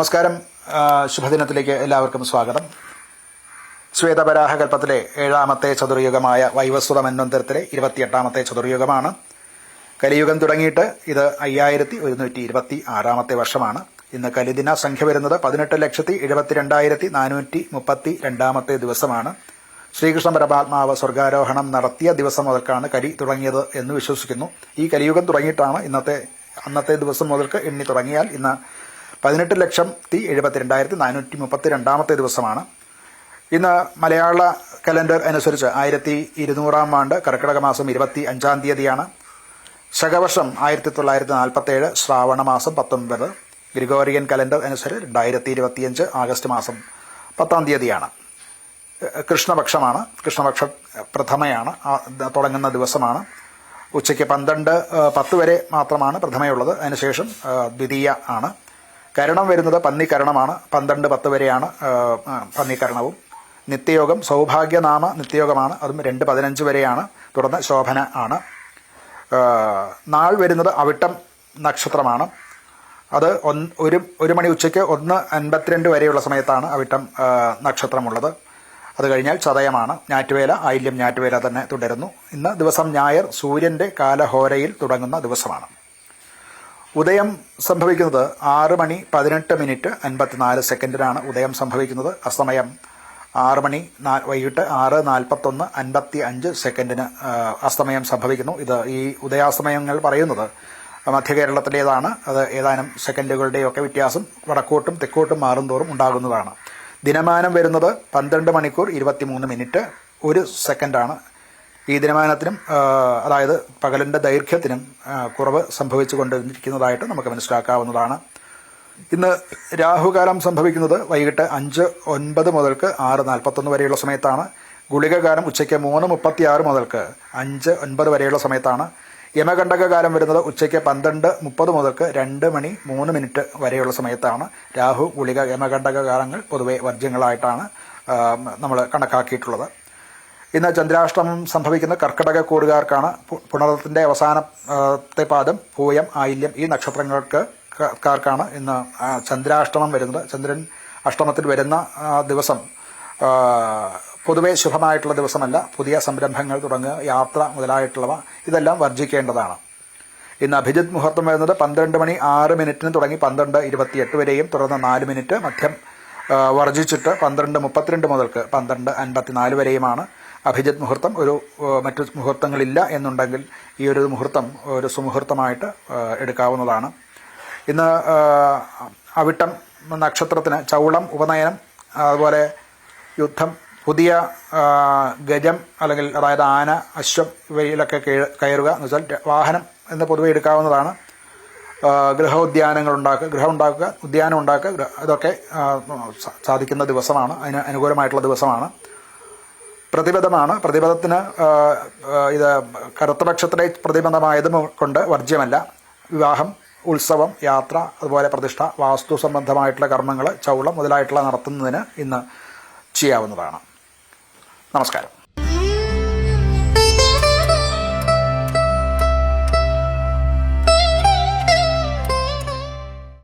നമസ്കാരം. ശുഭദിനത്തിലേക്ക് എല്ലാവർക്കും സ്വാഗതം. ശ്വേതവരാഹകൽപ്പത്തിലെ 7ാമത്തെ ചതുർയുഗമായ വൈവസ്വത മന്വന്തരത്തിലെ 28ാമത്തെ ചതുർയുഗമാണ്. കലിയുഗം തുടങ്ങിയിട്ട് ഇത് 5126ാമത്തെ വർഷമാണ്. ഇന്ന് കലിദിന സംഖ്യ വരുന്നത് 18,72,432ാമത്തെ ദിവസമാണ്. ശ്രീകൃഷ്ണ പരമാത്മാവ് സ്വർഗാരോഹണം നടത്തിയ ദിവസം മുതൽക്കാണ് കലി തുടങ്ങിയത് എന്ന് വിശ്വസിക്കുന്നു. ഈ കലിയുഗം തുടങ്ങിയിട്ടാണ് അന്നത്തെ ദിവസം മുതൽക്ക് എണ്ണി തുടങ്ങിയാൽ ഇന്ന് 18,72,432ാമത്തെ ദിവസമാണ്. ഇന്ന് മലയാള കലണ്ടർ അനുസരിച്ച് 1200-ാം ആണ്ട് കർക്കിടക മാസം 25-ാം തീയതിയാണ്. ശകവർഷം 1947 ശ്രാവണ മാസം 19. ഗ്രിഗോറിയൻ കലണ്ടർ അനുസരിച്ച് 2025 ആഗസ്റ്റ് മാസം 10-ാം തീയതിയാണ്. കൃഷ്ണപക്ഷമാണ്. കൃഷ്ണപക്ഷ പ്രഥമയാണ് തുടങ്ങുന്ന ദിവസമാണ്. ഉച്ചയ്ക്ക് 12:10 വരെ മാത്രമാണ് പ്രഥമയുള്ളത്. അതിനുശേഷം ദ്വിതീയ ആണ്. കരണം വരുന്നത് പന്നിക്കരണമാണ്. 12:10 വരെയാണ് പന്നിക്കരണവും. നിത്യയോഗം സൗഭാഗ്യനാമ നിത്യയോഗമാണ്. അതും 2:15 വരെയാണ്. തുടർന്ന് ശോഭന ആണ്. നാൾ വരുന്നത് അവിട്ടം നക്ഷത്രമാണ്. അത് 1 മണി ഉച്ചയ്ക്ക് 1:52 വരെയുള്ള സമയത്താണ് അവിട്ടം നക്ഷത്രമുള്ളത്. അത് കഴിഞ്ഞാൽ ചതയമാണ്. ഞാറ്റുവേല ആയില്യം ഞാറ്റുവേല തന്നെ തുടരുന്നു. ഇന്ന് ദിവസം ഞായർ സൂര്യന്റെ കാലഹോരയിൽ തുടങ്ങുന്ന ദിവസമാണ്. ഉദയം സംഭവിക്കുന്നത് 6:18:54 ഉദയം സംഭവിക്കുന്നത്. അസ്തമയം 6 വൈകിട്ട് 6:41:55 അസ്തമയം സംഭവിക്കുന്നു. ഈ ഉദയാസ്തമയങ്ങൾ പറയുന്നത് മധ്യകേരളത്തിലേതാണ്. അത് ഏതാനും സെക്കൻഡുകളുടെയൊക്കെ വ്യത്യാസം വടക്കോട്ടും തെക്കോട്ടും മാറുന്തോറും ഉണ്ടാകുന്നതാണ്. ദിനമാനം വരുന്നത് 12 മണിക്കൂർ 23 മിനിറ്റ് 1 സെക്കൻഡാണ്. ഈ ദിനമാനത്തിനും അതായത് പകലിന്റെ ദൈർഘ്യത്തിനും കുറവ് സംഭവിച്ചു കൊണ്ടിരിക്കുന്നതായിട്ട് നമുക്ക് മനസ്സിലാക്കാവുന്നതാണ്. ഇന്ന് രാഹുകാലം സംഭവിക്കുന്നത് വൈകിട്ട് 5:09 മുതൽക്ക് 6:41 വരെയുള്ള സമയത്താണ്. ഗുളികകാലം ഉച്ചയ്ക്ക് 3:36 മുതൽക്ക് 5:09 വരെയുള്ള സമയത്താണ്. യമകണ്ഠകാലം വരുന്നത് ഉച്ചയ്ക്ക് 12:30 മുതൽക്ക് 2:03 വരെയുള്ള സമയത്താണ്. രാഹു, ഗുളിക, യമകണ്ഠക കാലങ്ങൾ പൊതുവെ വർജ്യങ്ങളായിട്ടാണ് നമ്മൾ കണക്കാക്കിയിട്ടുള്ളത്. ഇന്ന് ചന്ദ്രാഷ്ടമം സംഭവിക്കുന്ന കർക്കിടക കൂറുകാർക്കാണ്. പുണർത്തിന്റെ അവസാനത്തെ പാദം, പൂയം, ആയില്യം ഈ നക്ഷത്രങ്ങൾക്കാർക്കാണ് ഇന്ന് ചന്ദ്രാഷ്ടമം വരുന്നത്. ചന്ദ്രൻ അഷ്ടമത്തിൽ വരുന്ന ദിവസം പൊതുവെ ശുഭമായിട്ടുള്ള ദിവസമല്ല. പുതിയ സംരംഭങ്ങൾ തുടങ്ങുക, യാത്ര മുതലായിട്ടുള്ളവ ഇതെല്ലാം വർജിക്കേണ്ടതാണ്. ഇന്ന് അഭിജിത് മുഹൂർത്തം വരുന്നത് 12:06 തുടങ്ങി 12:28 വരെയും തുടർന്ന് 4 മിനിറ്റ് മധ്യം വർജിച്ചിട്ട് 12:32 മുതൽക്ക് 12:54 വരെയുമാണ് അഭിജിത് മുഹൂർത്തം. മറ്റു മുഹൂർത്തങ്ങളില്ല എന്നുണ്ടെങ്കിൽ ഈ ഒരു മുഹൂർത്തം ഒരു സുമുഹൂർത്തമായിട്ട് എടുക്കാവുന്നതാണ്. ഇന്ന് അവിട്ടം നക്ഷത്രത്തിന് ചൗളം, ഉപനയനം, അതുപോലെ യുദ്ധം, പുതിയ ഗജം അല്ലെങ്കിൽ അതായത് ആന, അശ്വം ഇവയിലൊക്കെ കയറുക എന്ന് വെച്ചാൽ വാഹനം എന്ന് പൊതുവെ എടുക്കാവുന്നതാണ്. ഗൃഹം ഉണ്ടാക്കുക, ഉദ്യാനം ഉണ്ടാക്കുക, ഇതൊക്കെ സാധിക്കുന്ന ദിവസമാണ്. അതിന് അനുകൂലമായിട്ടുള്ള ദിവസമാണ്. പ്രതിപദമാണ്. പ്രതിപദത്തിന് ഇത് കറുത്തപക്ഷത്തിലെ പ്രതിപദമായത് കൊണ്ട് വർജ്യമല്ല. വിവാഹം, ഉത്സവം, യാത്ര, അതുപോലെ പ്രതിഷ്ഠ, വാസ്തു സംബന്ധമായിട്ടുള്ള കർമ്മങ്ങൾ, ചൗളം മുതലായിട്ടുള്ള നടത്തുന്നതിന് ഇന്ന് ചെയ്യാവുന്നതാണ്. നമസ്കാരം.